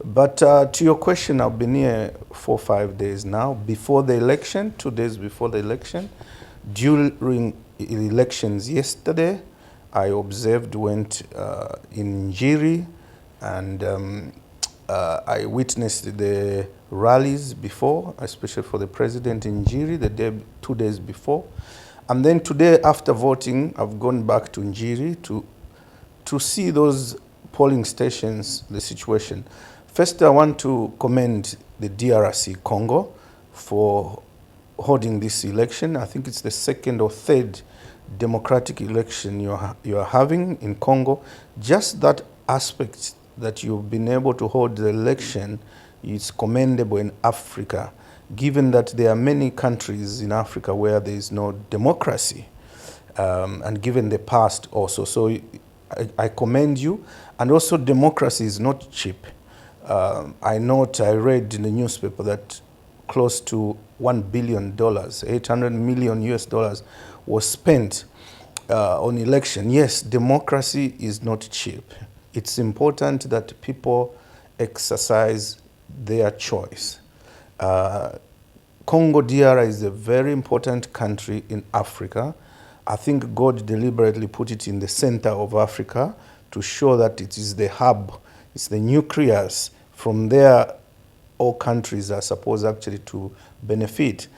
But to your question, I've been here 4 or 5 days now. Before the election, 2 days before the election, during elections yesterday, I observed, went in Njiri, and I witnessed the rallies before, especially for the president in Njiri, 2 days before. And then today, after voting, I've gone back to Njiri to see those polling stations, the situation. First, I want to commend the DRC Congo for holding this election. I think it's the second or third democratic election you are having in Congo. Just that aspect that you've been able to hold the election is commendable in Africa, given that there are many countries in Africa where there is no democracy, and given the past also. So I commend you. And also, democracy is not cheap. I read in the newspaper that close to $1 billion, 800 million US dollars was spent on election. Yes, democracy is not cheap. It's important that people exercise their choice. Congo DR is a very important country in Africa. I think God deliberately put it in the center of Africa to show that it is the hub, it's the nucleus. From there, all countries are supposed actually to benefit.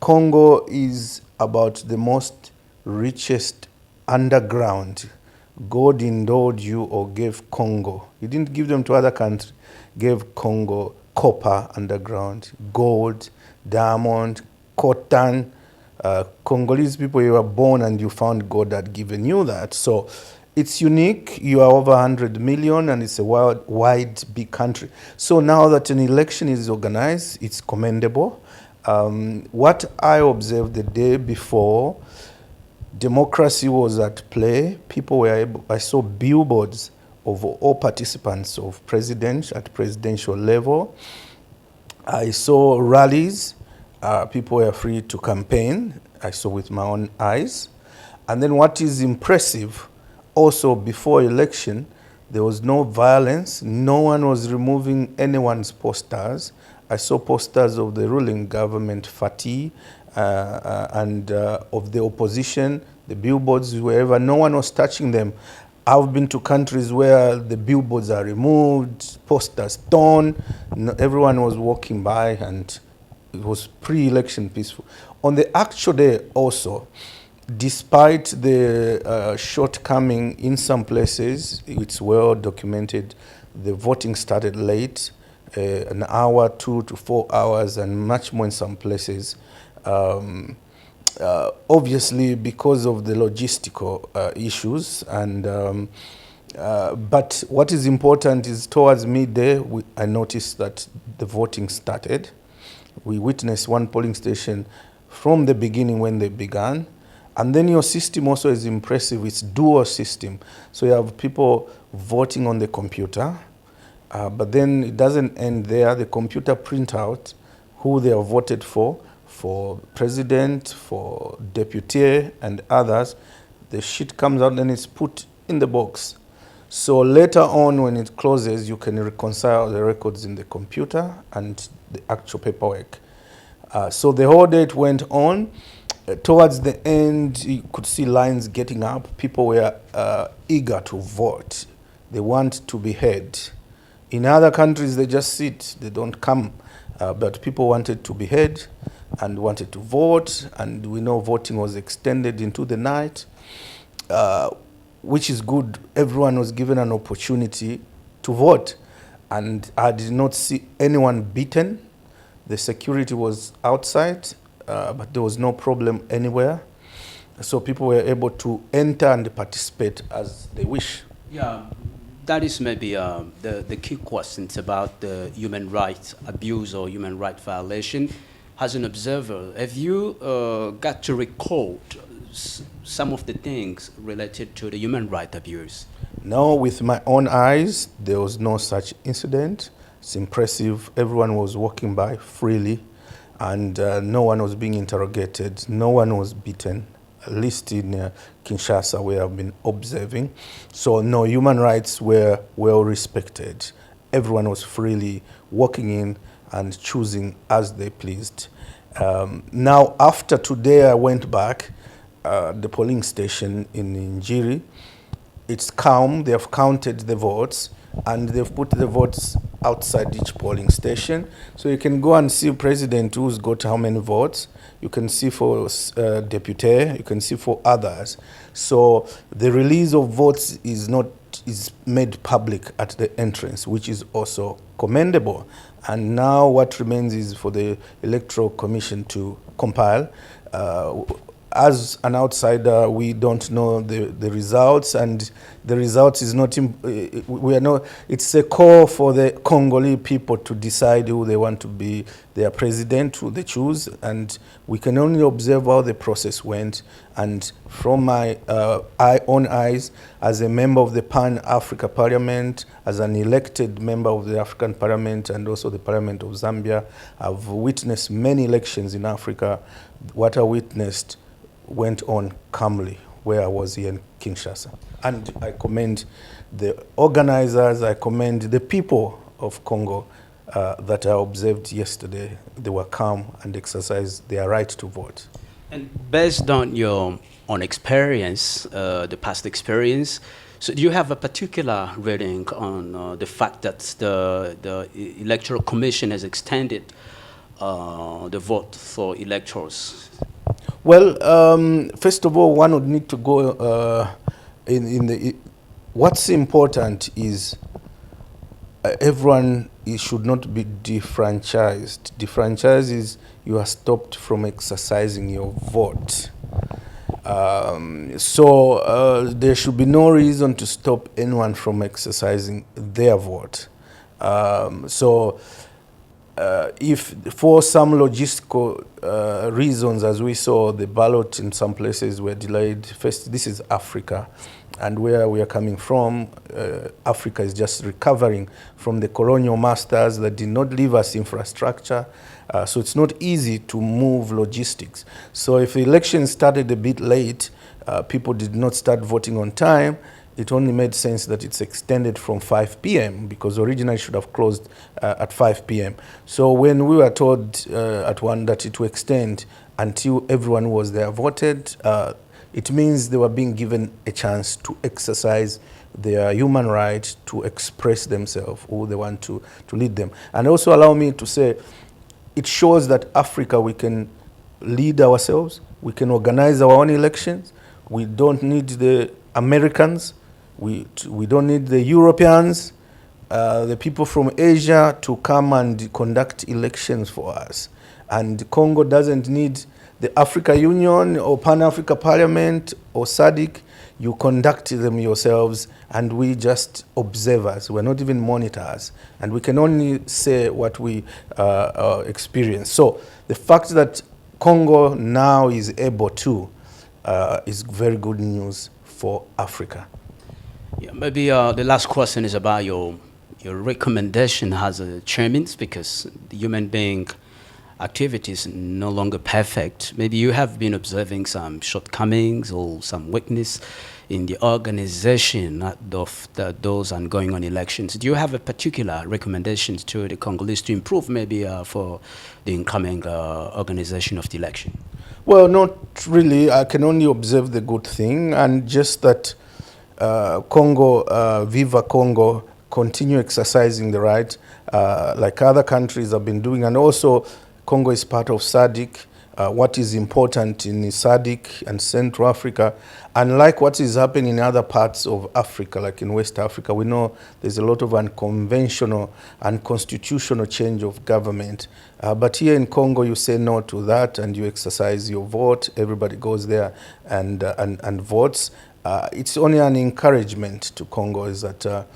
Congo is about the most richest underground. God endowed you or gave Congo. He didn't give them to other countries. Gave Congo copper underground, gold, diamond, cotton. Congolese people, you were born and you found God had given you that. So it's unique. You are over 100 million and it's a wide, big country. So now that an election is organized, it's commendable. What I observed the day before, democracy was at play. People were able, I saw billboards of all participants of president at presidential level. I saw rallies. People were free to campaign. I saw with my own eyes. And then what is impressive, also before election, there was no violence. No one was removing anyone's posters. I saw posters of the ruling government, Fatih, and of the opposition, the billboards, wherever. No one was touching them. I've been to countries where the billboards are removed, posters torn. Everyone was walking by, and it was pre-election peaceful. On the actual day also, despite the shortcoming in some places, it's well documented, the voting started late, an hour, 2 to 4 hours, and much more in some places. Obviously because of the logistical issues, and but what is important is towards midday, I noticed that the voting started. We witnessed one polling station from the beginning when they began. And then your system also is impressive. It's dual system. So you have people voting on the computer, but then it doesn't end there. The computer print out who they have voted for president, for deputy, and others. The sheet comes out and it's put in the box. So later on, when it closes, you can reconcile the records in the computer and the actual paperwork. So the whole day it went on. Towards the end, you could see lines getting up. People were eager to vote. They want to be heard. In other countries, they just sit, they don't come. But people wanted to be heard and wanted to vote. And we know voting was extended into the night, which is good. Everyone was given an opportunity to vote. And I did not see anyone beaten. The security was outside, but there was no problem anywhere. So people were able to enter and participate as they wish. Yeah, that is maybe the key questions about the human rights abuse or human rights violation. As an observer, have you got to record some of the things related to the human rights abuse? No, with my own eyes, there was no such incident. It's impressive. Everyone was walking by freely, and no one was being interrogated. No one was beaten, at least in Kinshasa, where I've been observing. So no, human rights were well respected. everyone was freely walking in and choosing as they pleased. Now, after today, I went back the polling station in Njiri. It's calm. They have counted the votes, and they've put the votes outside each polling station. So you can go and see president who's got how many votes. You can see for deputy. You can see for others. So the release of votes is made public at the entrance, which is also commendable. And now what remains is for the Electoral Commission to compile. As an outsider, we don't know the results, and the results is not. We are not. It's a call for the Congolese people to decide who they want to be their president, who they choose, and we can only observe how the process went. And from my own eyes, as a member of the Pan-Africa Parliament, as an elected member of the African Parliament, and also the Parliament of Zambia, I've witnessed many elections in Africa. What I witnessed went on calmly where I was here in Kinshasa. And I commend the organizers, I commend the people of Congo that I observed yesterday. They were calm and exercised their right to vote. And based on your own experience, the past experience, so do you have a particular reading on the fact that the Electoral Commission has extended the vote for electors? Well, first of all, one would need to go what's important is everyone should not be defranchised. Defranchised is you are stopped from exercising your vote. There should be no reason to stop anyone from exercising their vote. If for some logistical reasons, as we saw, the ballot in some places were delayed. First, this is Africa, and where we are coming from, Africa is just recovering from the colonial masters that did not leave us infrastructure. So it's not easy to move logistics. So if the election started a bit late, people did not start voting on time, it only made sense that it's extended from 5 p.m. because originally it should have closed at 5 p.m. So when we were told at one that it will extend until everyone was there voted, it means they were being given a chance to exercise their human right to express themselves, who they want to lead them. And also allow me to say, it shows that Africa, we can lead ourselves, we can organize our own elections, we don't need the Americans, we don't need the Europeans, the people from Asia to come and conduct elections for us. And Congo doesn't need the Africa Union or Pan-Africa Parliament or SADC. You conduct them yourselves, and we just observers. We're not even monitors, and we can only say what we experience. So the fact that Congo now is able to is very good news for Africa. Yeah, maybe the last question is about your recommendation as a chairman, because the human being activity is no longer perfect. Maybe you have been observing some shortcomings or some weakness in the organization of those ongoing on elections. Do you have a particular recommendations to the Congolese to improve maybe for the incoming organization of the election? Well, not really. I can only observe the good thing, and just that Congo, Viva Congo, continue exercising the right like other countries have been doing. And also, Congo is part of SADC. What is important in SADC and Central Africa, unlike what is happening in other parts of Africa, like in West Africa, we know there's a lot of unconventional and constitutional change of government. But here in Congo, you say no to that and you exercise your vote. Everybody goes there and votes. It's only an encouragement to Congo is that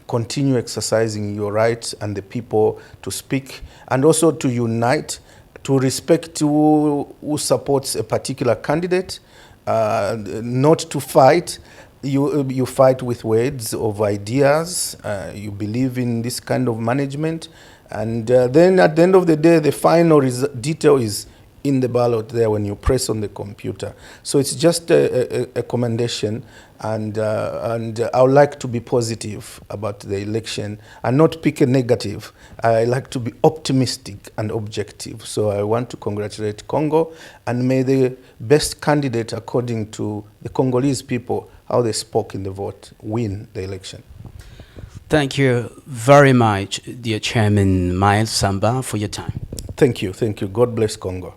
continue exercising your rights and the people to speak and also to unite, to respect who supports a particular candidate, not to fight. You fight with words of ideas. You believe in this kind of management. And then at the end of the day, the final detail is in the ballot there when you press on the computer. So it's just a commendation, and I would like to be positive about the election and not pick a negative. I like to be optimistic and objective. So I want to congratulate Congo, and may the best candidate according to the Congolese people, how they spoke in the vote, win the election. Thank you very much, dear Chairman Miles Samba, for your time. Thank you. God bless Congo.